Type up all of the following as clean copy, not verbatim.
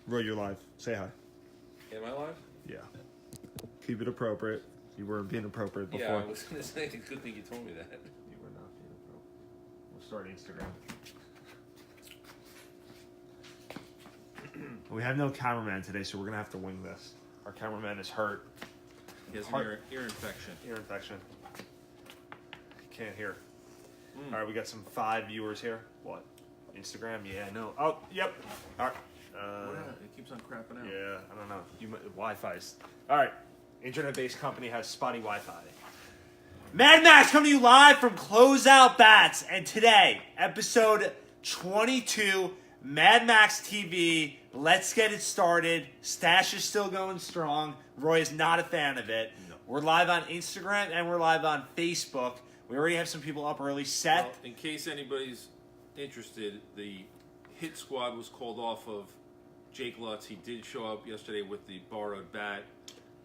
Roy, you're live. Say hi. Am I live? Yeah. Keep it appropriate. You weren't being appropriate before. Yeah, I was going to say, good thing you told me that. You were not being appropriate. We'll start Instagram. We have no cameraman today, so we're going to have to wing this. Our cameraman is hurt. He has an ear infection. Ear infection. Can't hear. All right, we got some 5 viewers here. What? Instagram? Yeah, no. Oh, yep. All right. It keeps on crapping out. Yeah, I don't know. Wi-Fi's. All right. Internet-based company has spotty Wi-Fi. Mad Max coming to you live from Closeout Bats. And today, episode 22, Mad Max TV. Let's get it started. Stash is still going strong. Roy is not a fan of it. No. We're live on Instagram and we're live on Facebook. We already have some people up early. Seth. Well, in case anybody's interested, the hit squad was called off of Jake Lutz. He did show up yesterday with the borrowed bat.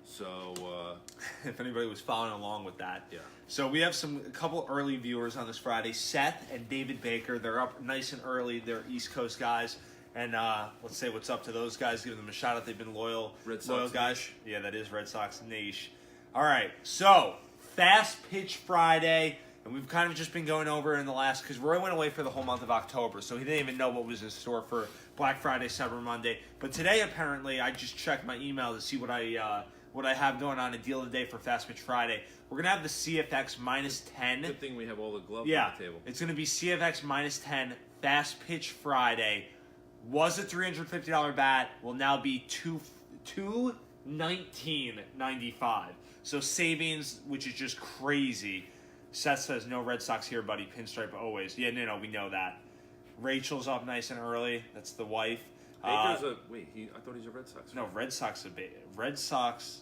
So, if anybody was following along with that. Yeah. So we have a couple early viewers on this Friday. Seth and David Baker. They're up nice and early. They're East Coast guys. And let's say what's up to those guys. Give them a shout out. They've been loyal guys. Niche. Yeah, that is Red Sox niche. All right. So, Fast Pitch Friday. And we've kind of just been going over in the last, because Roy went away for the whole month of October, so he didn't even know what was in store for Black Friday, Cyber Monday. But today, apparently, I just checked my email to see what I have going on a deal of the day for Fast Pitch Friday. We're going to have the CFX minus 10. Good thing we have all the gloves Yeah, on the table. it's going to be CFX minus 10 Fast Pitch Friday. Was a $350 bat, will now be $219.95. So savings, which is just crazy. Seth says, no Red Sox here, buddy. Pinstripe always. Yeah, no, we know that. Rachel's up nice and early. That's the wife. Baker's I thought he's a Red Sox fan. No, Red Sox.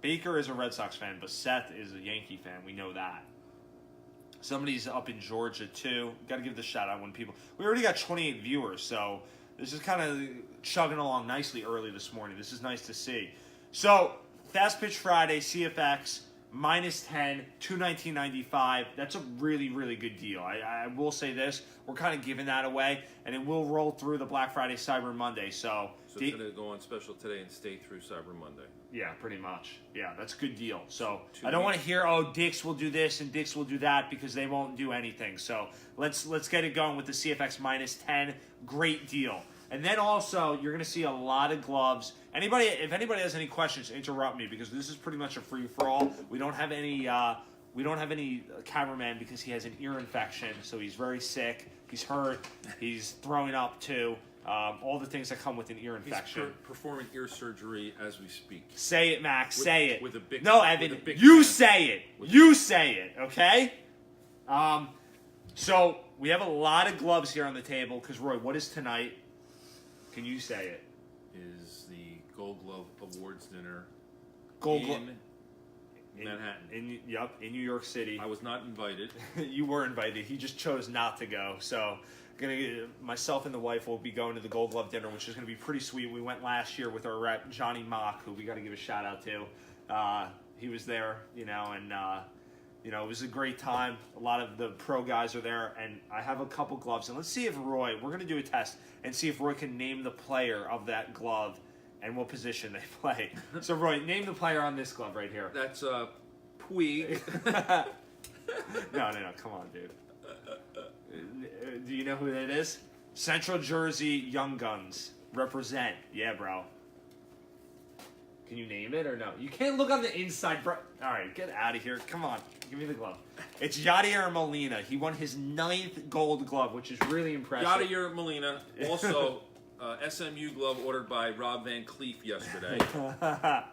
Baker is a Red Sox fan, but Seth is a Yankee fan. We know that. Somebody's up in Georgia, too. Got to give the shout out when people... We already got 28 viewers, so this is kind of chugging along nicely early this morning. This is nice to see. So, Fast Pitch Friday, CFX... minus 10, $219.95. That's a really, really good deal. I will say this. We're kind of giving that away, and it will roll through the Black Friday, Cyber Monday. So it's going to go on special today and stay through Cyber Monday. Yeah, pretty much. Yeah, that's a good deal. So Two I don't want weeks. to hear, Dix will do this and Dix will do that, because they won't do anything. So let's get it going with the CFX minus 10. Great deal. And then also, you're going to see a lot of gloves. If anybody has any questions, interrupt me, because this is pretty much a free-for-all. We don't have any cameraman because he has an ear infection, so he's very sick. He's hurt. He's throwing up, too. All the things that come with an ear infection. He's performing ear surgery as we speak. Say it, Max. Say it. With a big... No, Evan. With a big You fan. say it. You say it, okay? So, we have a lot of gloves here on the table, because, Roy, what is tonight? Can you say it? Is the Gold Glove Awards dinner Gold in Glove Manhattan. in New York City. I was not invited. You were invited. He just chose not to go. So, myself and the wife will be going to the Gold Glove dinner, which is going to be pretty sweet. We went last year with our rep Johnny Mock, who we got to give a shout out to. He was there, and it was a great time. A lot of the pro guys are there, and I have a couple gloves. And let's see if Roy, we're going to do a test and see if Roy can name the player of that glove and what position they play. So, Roy, name the player on this glove right here. That's Puig. No, come on, dude. Do you know who that is? Central Jersey Young Guns. Represent. Yeah, bro. Can you name it or no? You can't look on the inside, bro. All right, get out of here. Come on. Give me the glove. It's Yadier Molina. He won his 9th gold glove, which is really impressive. Yadier Molina. Also, SMU glove ordered by Rob Van Cleef yesterday. I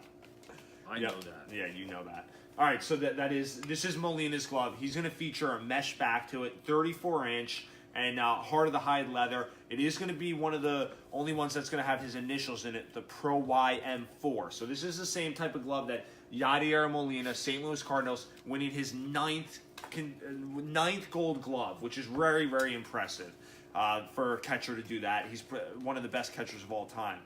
know that. Yeah, you know that. All right, so this is Molina's glove. He's going to feature a mesh back to it, 34-inch, and heart of the hide leather. It is going to be one of the only ones that's going to have his initials in it, the Pro YM4. So this is the same type of glove that Yadier Molina, St. Louis Cardinals, winning his 9th gold glove, which is very, very impressive for a catcher to do that. He's one of the best catchers of all time.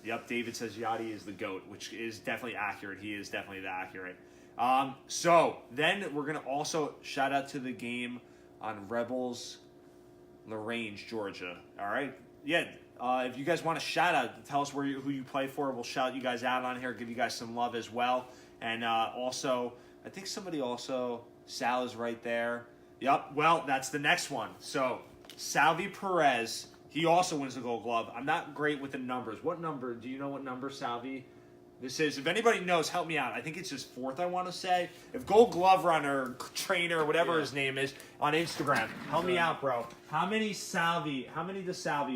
Yep, David says Yachty is the GOAT, which is definitely accurate. He is definitely the accurate. So then we're going to also shout out to the game on Rebels LaRange, Georgia. All right? yeah, if you guys want a shout out, tell us who you play for. We'll shout you guys out on here, give you guys some love as well. And also, I think Sal is right there. Yep, well, that's the next one. So, Salvi Perez, he also wins the Gold Glove. I'm not great with the numbers. What number? Do you know what number Salvi this is? If anybody knows, help me out. I think it's his 4th, I want to say. If Gold Glove Runner, Trainer, whatever his name is, on Instagram, help me out, bro. How many does Salvi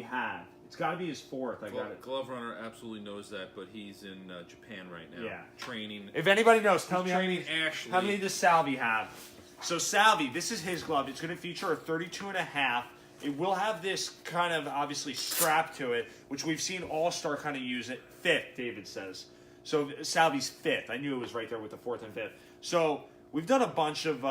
have? It's got to be his 4th. I got it. Glove Runner absolutely knows that, but he's in Japan right now. Yeah. Training. If anybody knows, tell me how many does Salvi have? So Salvi, this is his glove. It's going to feature a 32.5. It will have this kind of obviously strap to it, which we've seen All-Star kind of use it. 5th, David says. So Salvi's 5th. I knew it was right there with the 4th and 5th. So we've done a bunch of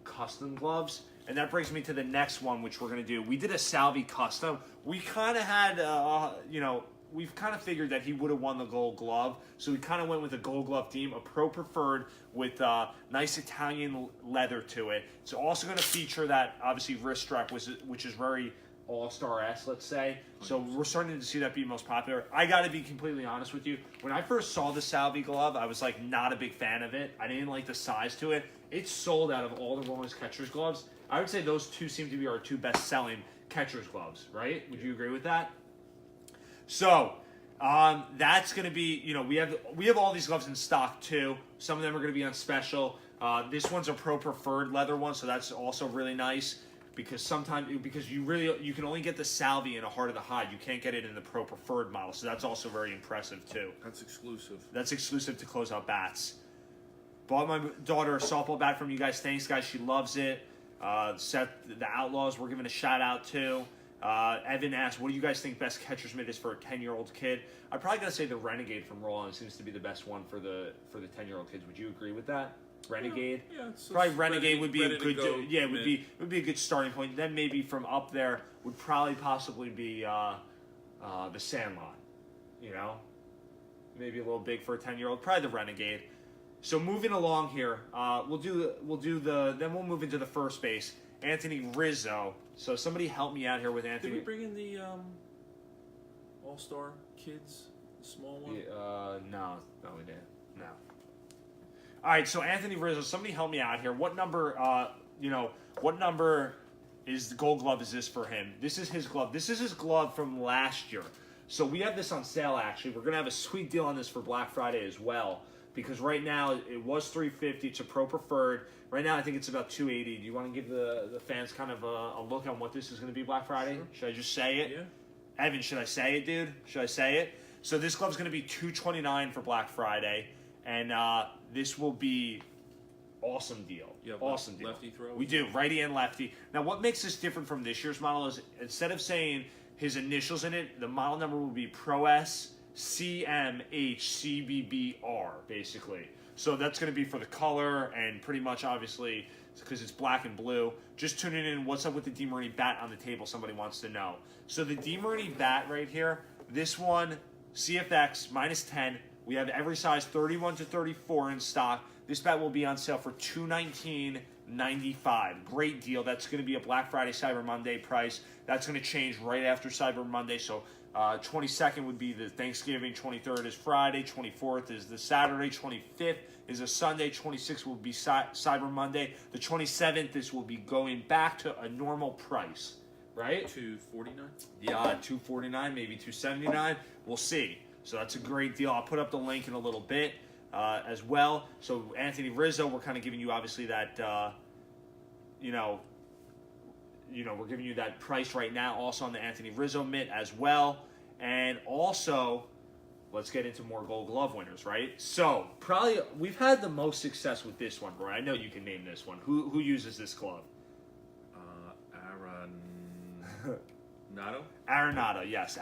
custom gloves, and that brings me to the next one, which we're going to do. We did a Salvi custom. We kind of had, we've kind of figured that he would have won the Gold Glove, so we kind of went with a Gold Glove theme, a Pro Preferred with nice Italian leather to it. It's also going to feature that, obviously, wrist strap, which is very All-Star-esque, let's say. So we're starting to see that be most popular. I got to be completely honest with you. When I first saw the Salvi glove, I was like not a big fan of it. I didn't like the size to it. It's sold out of all the Rollins catcher's gloves. I would say those two seem to be our 2 best-selling catcher's gloves, right? Would you agree with that? So that's going to be, we have all these gloves in stock too. Some of them are going to be on special. This one's a Pro Preferred leather one, so that's also really nice because you can only get the Salvi in a Heart of the Hide. You can't get it in the Pro Preferred model, so that's also very impressive too. That's exclusive. That's exclusive to Closeout Bats. Bought my daughter a softball bat from you guys. Thanks, guys. She loves it. Seth, the Outlaws, we're giving a shout out to. Evan asked, what do you guys think best catcher's mitt is for a 10-year-old kid? I'd probably gotta say the Renegade from Roland seems to be the best one for the 10-year-old kids. Would you agree with that? Renegade? Yeah, probably Renegade would be a good it would be a good starting point. Then maybe from up there would probably possibly be the Sandlot. Maybe a little big for a 10-year-old. Probably the Renegade. So moving along here, then we'll move into the first base. Anthony Rizzo. So somebody help me out here with Anthony. Did we bring in the All-Star kids, the small one? No, we didn't. No. All right, so Anthony Rizzo, somebody help me out here. What number? What number is the Gold Glove? Is this for him? This is his glove. This is his glove from last year. So we have this on sale. Actually, we're gonna have a sweet deal on this for Black Friday as well. Because right now it was $350. It's a Pro Preferred. Right now I think it's about $280. Do you want to give the fans kind of a look on what this is going to be Black Friday? Sure. Should I just say it? Yeah. Evan, should I say it, dude? Should I say it? So this glove's going to be $229 for Black Friday, and this will be awesome deal. Awesome deal. Lefty throw. We do righty and lefty. Now what makes this different from this year's model is instead of saying his initials in it, the model number will be Pro S CMHCBBR, basically. So that's going to be for the color and pretty much, obviously, because it's black and blue. Just tuning in, what's up with the DeMarini bat on the table? Somebody wants to know. So the DeMarini bat right here, this one, CFX, -10. We have every size 31 to 34 in stock. This bat will be on sale for $219.95. Great deal. That's going to be a Black Friday, Cyber Monday price. That's going to change right after Cyber Monday. So 22nd would be the Thanksgiving, 23rd is Friday, 24th is the Saturday, 25th is a Sunday, 26th will be Cyber Monday. The 27th, this will be going back to a normal price, right? $249. Yeah, $249, maybe $279. We'll see. So that's a great deal. I'll put up the link in a little bit as well. So Anthony Rizzo, we're kind of giving you obviously that, we're giving you that price right now also on the Anthony Rizzo mitt as well. And also, let's get into more Gold Glove winners, right? So, probably, we've had the most success with this one, bro. I know you can name this one. Who uses this glove? Arenado, yes.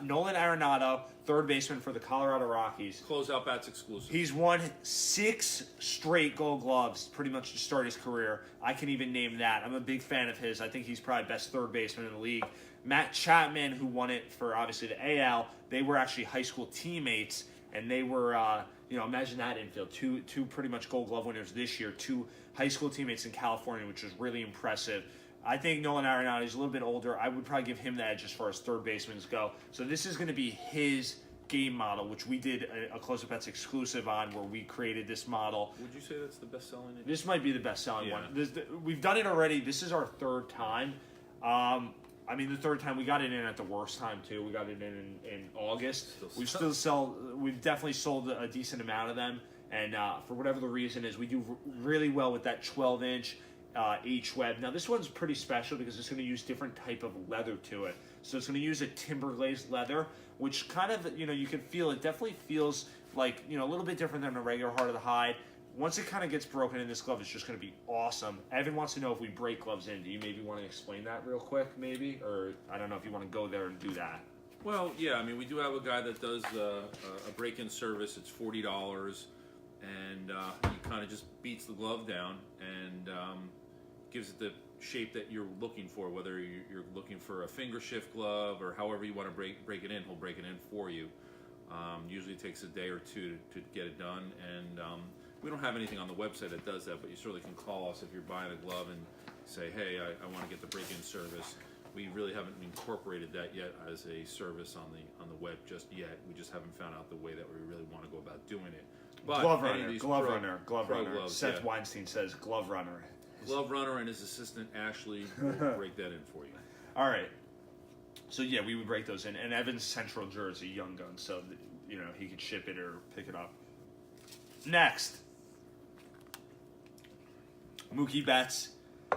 Nolan Arenado, third baseman for the Colorado Rockies. Closeout Bats exclusive. He's won 6 straight Gold Gloves pretty much to start his career. I can even name that. I'm a big fan of his. I think he's probably best third baseman in the league. Matt Chapman, who won it for obviously the AL, they were actually high school teammates, and they were, imagine that infield. Two pretty much Gold Glove winners this year, 2 high school teammates in California, which was really impressive. I think Nolan Arenado is a little bit older. I would probably give him the edge as far as third basemen's go. So this is going to be his game model, which we did a Close Up Bets exclusive on, where we created this model. Would you say that's the best selling? This might be the best selling Yeah. one. We've done it already. This is our third time. I mean, the third time we got it in at the worst time too. We got it in August. We've definitely sold a decent amount of them, and for whatever the reason is, we do really well with that 12-inch H-Web. Now this one's pretty special because it's going to use different type of leather to it. So it's going to use a timber glazed leather, which kind of, you can feel it. Definitely feels like, a little bit different than a regular Heart of the Hide. Once it kind of gets broken in this glove, it's just going to be awesome. Evan wants to know if we break gloves in. Do you maybe want to explain that real quick, maybe? Or I don't know if you want to go there and do that. Well, yeah, I mean, we do have a guy that does a break-in service. It's $40, and he kind of just beats the glove down and gives it the shape that you're looking for, whether you're looking for a finger shift glove or however you want to break it in, he'll break it in for you. Usually it takes a day or two to get it done, and we don't have anything on the website that does that, but you certainly can call us if you're buying a glove and say, hey, I want to get the break-in service. We really haven't incorporated that yet as a service on the web just yet. We just haven't found out the way that we really want to go about doing it. But Glove any of runner, these glove pro- runner, glove pro runner. gloves, Seth yeah. Weinstein says glove runner. Glove runner and his assistant Ashley will break that in for you. All right. So yeah, we would break those in. And Evan's Central Jersey, Young Gun, so he could ship it or pick it up. Next, Mookie Betts.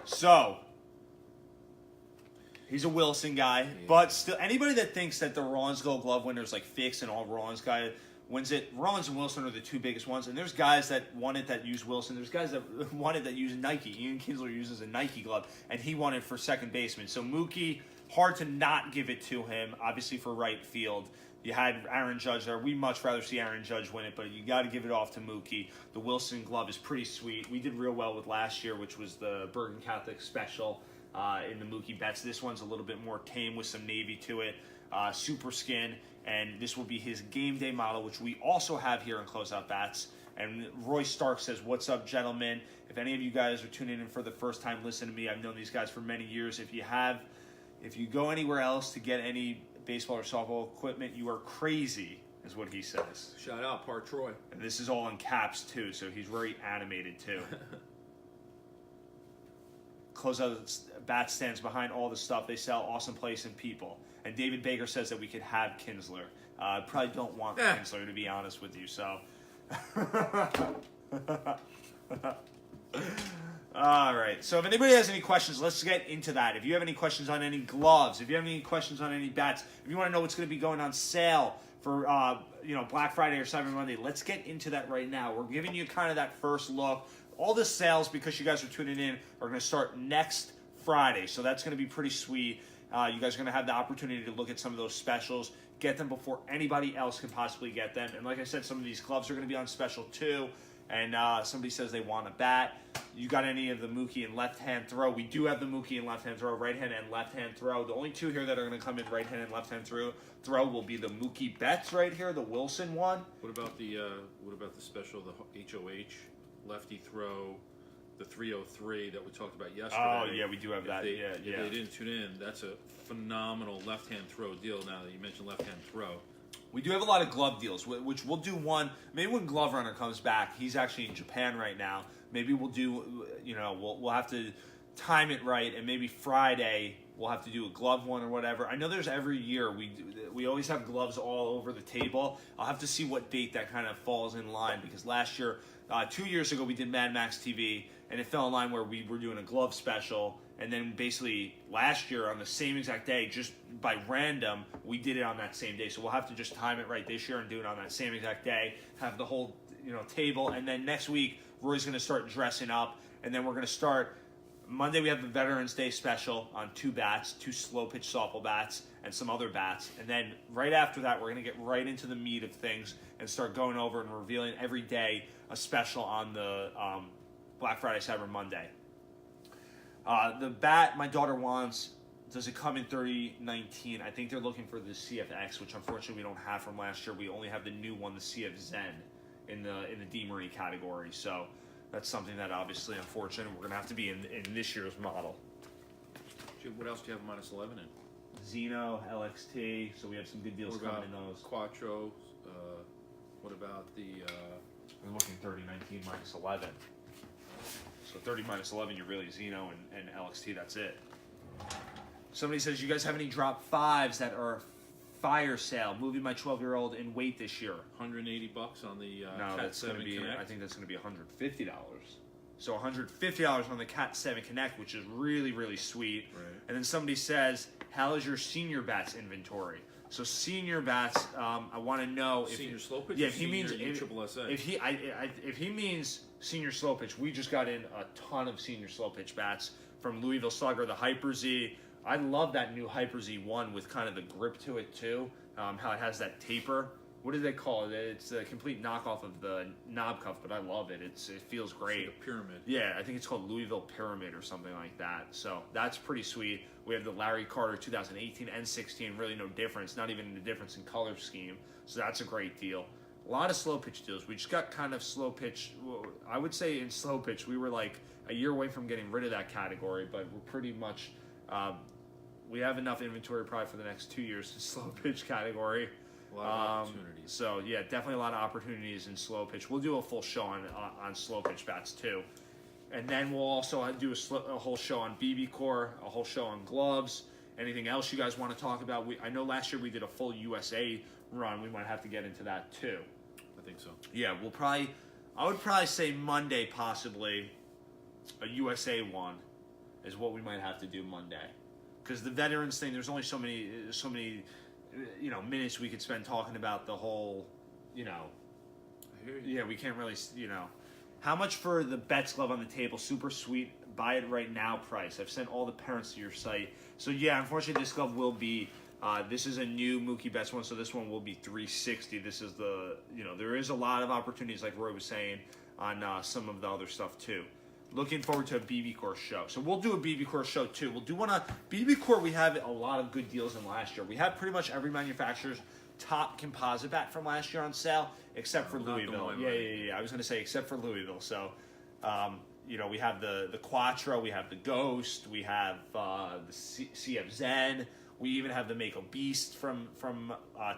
So he's a Wilson guy, but still, anybody that thinks that the Rollins Gold Glove winners like Fix and all Rollins guy wins it. Rollins and Wilson are the two biggest ones, and there's guys that won it that use Wilson. There's guys that won it that use Nike. Ian Kinsler uses a Nike glove, and he won it for second baseman. So Mookie, hard to not give it to him. Obviously for right field, you had Aaron Judge there. We much rather see Aaron Judge win it, but you got to give it off to Mookie. The Wilson glove is pretty sweet. We did real well with last year, which was the Bergen Catholic Special in the Mookie Betts. This one's a little bit more tame with some navy to it. Super skin, and this will be his game day model, which we also have here in Closeout Bats. And Roy Stark says, "What's up, gentlemen? If any of you guys are tuning in for the first time, listen to me. I've known these guys for many years. If you go anywhere else to get any baseball or softball equipment, you are crazy," is what he says. Shout out, Part Troy. And this is all in caps too, so he's very animated too. Closeout Bat stands behind all the stuff they sell. Awesome place and people. And David Baker says that we could have Kinsler. Probably don't want Kinsler, to be honest with you. So, all right. So if anybody has any questions, let's get into that. If you have any questions on any gloves, if you have any questions on any bats, if you want to know what's going to be going on sale for Black Friday or Cyber Monday, let's get into that right now. We're giving you kind of that first look. All the sales, because you guys are tuning in, are going to start next Friday. So that's going to be pretty sweet. You guys are going to have the opportunity to look at some of those specials, get them before anybody else can possibly get them. And like I said, some of these gloves are going to be on special too. And somebody says they want a bat. You got any of the Mookie and left-hand throw? We do have the Mookie and left-hand throw, right-hand and left-hand throw. The only two here that are going to come in right-hand and left-hand throw will be the Mookie Betts right here, the Wilson one. What about the special, the HOH lefty throw, the 303 that we talked about yesterday? Oh yeah, we do have that. If they didn't tune in, that's a phenomenal left-hand throw deal. Now that you mentioned left-hand throw, we do have a lot of glove deals, which we'll do one. Maybe when Glove Runner comes back, he's actually in Japan right now. Maybe we'll do, we'll have to time it right, and maybe Friday we'll have to do a glove one or whatever. I know there's every year we always have gloves all over the table. I'll have to see what date that kind of falls in line, because last year, 2 years ago, we did Mad Max TV, and it fell in line where we were doing a glove special. And then basically last year on the same exact day, just by random, we did it on that same day. So we'll have to just time it right this year and do it on that same exact day, have the whole table. And then next week, Roy's going to start dressing up. And then we're going to start, Monday we have the Veterans Day special on 2 bats, 2 slow pitch softball bats, and some other bats. And then right after that, we're going to get right into the meat of things and start going over and revealing every day a special on the Black Friday, Cyber Monday. The bat my daughter wants, does it come in 3019? I think they're looking for the CFX, which unfortunately we don't have from last year. We only have the new one, the CF Zen, in the D Marie category. So that's something that obviously, unfortunately, we're going to have to be in this year's model. What else do you have minus 11 in? Xeno, LXT, so we have some good deals What coming about in those. Quattro? What about the? We're looking 3019 minus 11. So 30 minus 11, you're really Xeno and LXT, that's it. Somebody says, you guys have any drop 5s that are fire sale? Moving my 12-year-old in weight this year. $180 on the No, Cat that's going 7 to be, Connect. I think that's going to be $150. So $150 on the Cat 7 Connect, which is really, really sweet. Right. And then somebody says, how is your senior bats inventory? So senior bats, I want to know if Senior slow pitch. yeah, or if he means senior USSSA? if he means senior slow pitch, we just got in a ton of senior slow pitch bats from Louisville Slugger, the Hyper Z. I love that new Hyper Z1 with kind of the grip to it too. How it has that taper. What do they call it? It's a complete knockoff of the knob cuff, but I love it. It feels great. It's like a pyramid. Yeah, I think it's called Louisville Pyramid or something like that. So that's pretty sweet. We have the Larry Carter 2018 and 16, really no difference, not even the difference in color scheme. So that's a great deal. A lot of slow pitch deals. We just got kind of slow pitch. I would say in slow pitch, we were like a year away from getting rid of that category, but we're pretty much, we have enough inventory probably for the next 2 years in slow pitch category. A lot of opportunities. So yeah, definitely a lot of opportunities in slow pitch. We'll do a full show on slow pitch bats too, and then we'll also do a whole show on BB Core, a whole show on gloves. Anything else you guys want to talk about? I know last year we did a full USA run. We might have to get into that too. I think so. Yeah, I would probably say Monday possibly a USA one is what we might have to do Monday, because the veterans thing. There's only so many minutes we could spend talking about the whole, I hear you. yeah, we can't really, How much for the Betts glove on the table? Super sweet. Buy it right now price. I've sent all the parents to your site. So yeah, unfortunately this glove will be, this is a new Mookie Betts one, so this one will be $360. This is there is a lot of opportunities, like Roy was saying, on some of the other stuff too. Looking forward to a BB Core show. So we'll do a BB Core show too. We'll do one on BB Core. We have a lot of good deals in last year. We have pretty much every manufacturer's top composite bat from last year on sale, except for Not the Louisville. one, Yeah, right? yeah. I was going to say except for Louisville. So, we have the Quattro, we have the Ghost, we have the CF Zen. We even have the Mako Beast from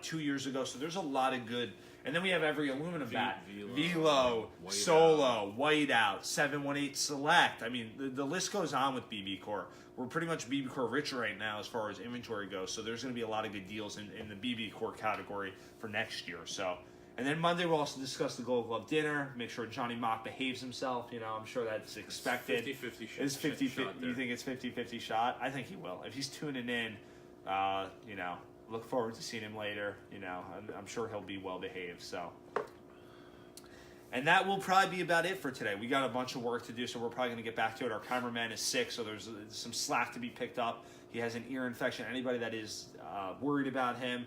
2 years ago. So there's a lot of good. And then we have every aluminum bat. Velo, Whiteout. Solo, Whiteout, 718 Select. I mean, the list goes on with BB Core. We're pretty much BB Core rich right now as far as inventory goes. So there's going to be a lot of good deals in the BB Core category for next year. So, and then Monday we'll also discuss the Gold Glove dinner. Make sure Johnny Mock behaves himself. I'm sure that's expected. 50-50 It's 50-50. shot there. You think it's 50-50 shot? I think he will. If he's tuning in, look forward to seeing him later. I'm sure he'll be well behaved. So, and that will probably be about it for today. We got a bunch of work to do, so we're probably going to get back to it. Our cameraman is sick, so there's some slack to be picked up. He has an ear infection. Anybody that is worried about him,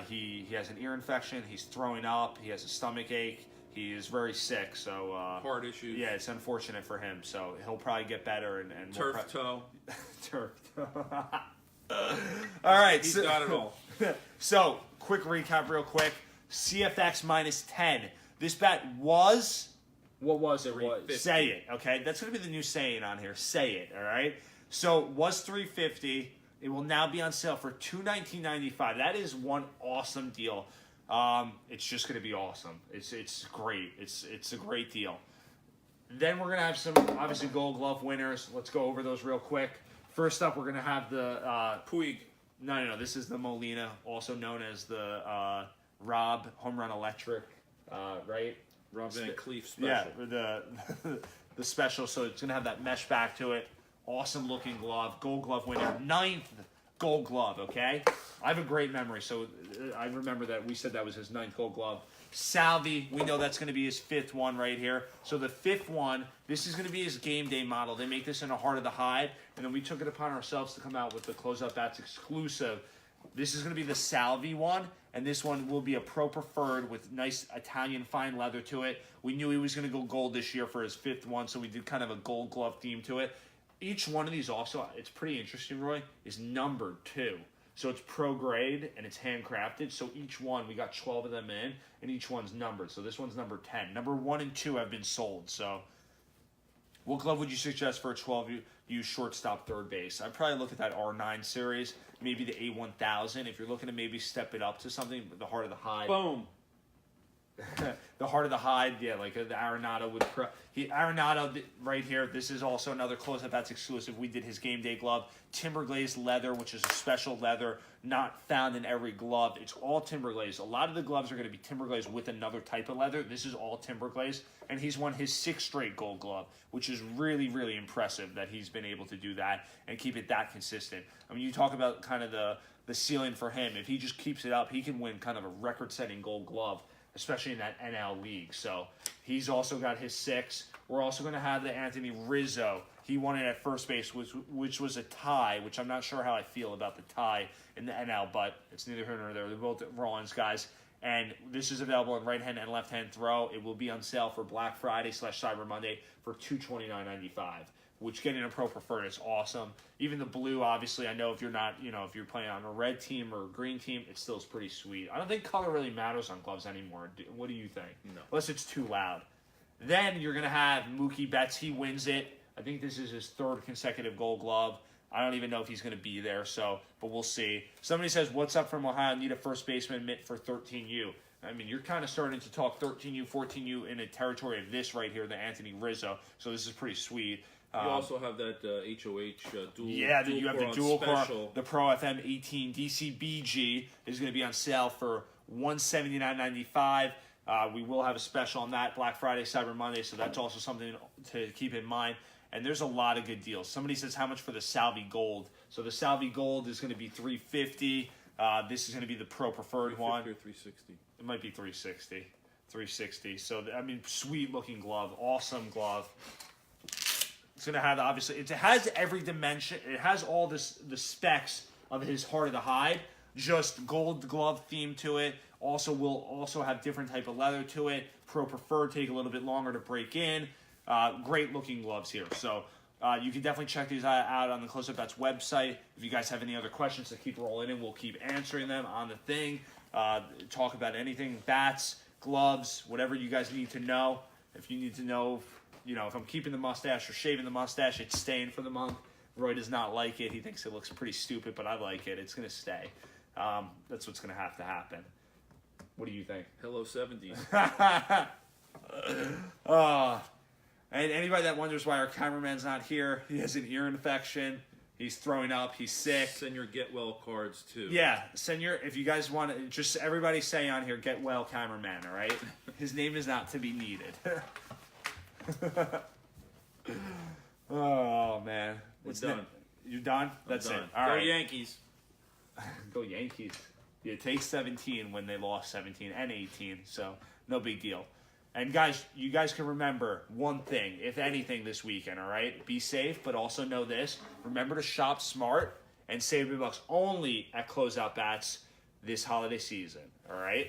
he has an ear infection. He's throwing up. He has a stomach ache. He is very sick. So Heart issues. Yeah, it's unfortunate for him. So he'll probably get better and Turf toe. turf. All right, He's got it all. So, quick recap, real quick. CFX minus 10. This bet was. What was it? $350. Say it, okay? That's going to be the new saying on here. Say it, all right? So, was $350. It will now be on sale for $219.95. That is one awesome deal. It's just going to be awesome. It's great. It's a great deal. Then we're going to have some, obviously, Gold Glove winners. Let's go over those real quick. First up, we're going to have the Puig. No. This is the Molina, also known as the Rob Home Run Electric, right? Rob Van Cleef special. Yeah, the special. So it's going to have that mesh back to it. Awesome looking glove. Gold Glove winner. 9th Gold Glove, okay? I have a great memory, so I remember that we said that was his 9th Gold Glove. Salvi, we know that's going to be his 5th one right here. So the 5th one, this is going to be his game day model. They make this in the Heart of the Hide, and then we took it upon ourselves to come out with the Close-Up Bats exclusive. This is going to be the Salvi one, and this one will be a Pro Preferred with nice Italian fine leather to it. We knew he was going to go gold this year for his 5th one, so we did kind of a Gold Glove theme to it. Each one of these also, it's pretty interesting, Roy, is numbered too. So it's pro grade and it's handcrafted. So each one, we got 12 of them in, and each one's numbered. So this one's number 10. Number 1 and 2 have been sold. So what glove would you suggest for a 12 use shortstop, third base. I'd probably look at that R9 series, maybe the A1000. If you're looking to maybe step it up to something, the Heart of the Hide. Boom. The Heart of the Hide, yeah, like the Arenado would. Arenado right here. This is also another close-up that's exclusive. We did his game day glove, timber glazed leather, which is a special leather not found in every glove. It's all timber glazed. A lot of the gloves are going to be timber glazed with another type of leather. This is all timber glazed, and he's won his 6th straight Gold Glove, which is really, really impressive that he's been able to do that and keep it that consistent. I mean, you talk about kind of the ceiling for him. If he just keeps it up, he can win kind of a record-setting Gold Glove, especially in that NL league. So he's also got his 6. We're also going to have the Anthony Rizzo. He won it at first base, which was a tie, which I'm not sure how I feel about the tie in the NL, but it's neither here nor there. They're both Rollins guys. And this is available in right-hand and left-hand throw. It will be on sale for Black Friday / Cyber Monday for $229.95, which getting a Pro Preferred is awesome. Even the blue, obviously, I know if you're not, if you're playing on a red team or a green team, it still is pretty sweet. I don't think color really matters on gloves anymore. What do you think? No. Unless it's too loud. Then you're going to have Mookie Betts. He wins it. I think this is his 3rd consecutive Gold Glove. I don't even know if he's going to be there, but we'll see. Somebody says, what's up from Ohio? Need a first baseman mitt for 13U. I mean, you're kind of starting to talk 13U, 14U in a territory of this right here, the Anthony Rizzo. So this is pretty sweet. You also have that HOH dual. Yeah, dual you have core the on dual core. special. The Pro FM 18 DCBG is going to be on sale for $179.95. We will have a special on that Black Friday, Cyber Monday, so that's also something to keep in mind. And there's a lot of good deals. Somebody says, how much for the Salvi Gold? So the Salvi Gold is going to be $350. This is going to be the Pro Preferred one. Or 360. It might be $360. So, I mean, sweet-looking glove. Awesome glove. It's going to have, obviously, it has every dimension. It has all the specs of his Heart of the Hide. Just gold glove theme to it. Also, will also have different type of leather to it. Pro Preferred, take a little bit longer to break in. Great looking gloves here. So you can definitely check these out on the Close Up Bats website. If you guys have any other questions to keep rolling in, we'll keep answering them on the thing. Talk about anything, bats, gloves, whatever you guys need to know. If you need to know, if I'm keeping the mustache or shaving the mustache, it's staying for the month. Roy does not like it. He thinks it looks pretty stupid, but I like it. It's going to stay. That's what's going to have to happen. What do you think? Hello, 70s. And anybody that wonders why our cameraman's not here, he has an ear infection. He's throwing up. He's sick. Send your get well cards too. Yeah, if you guys want to, just everybody say on here, get well cameraman, all right? His name is not to be needed. Oh, man. We're done. You done? That's done. it. All Go right. Yankees. Go Yankees. Yeah, it takes 17 when they lost 17 and 18, so no big deal. And guys, you guys can remember one thing, if anything, this weekend, all right? Be safe, but also know this. Remember to shop smart and save $1 only at Closeout Bats this holiday season, all right?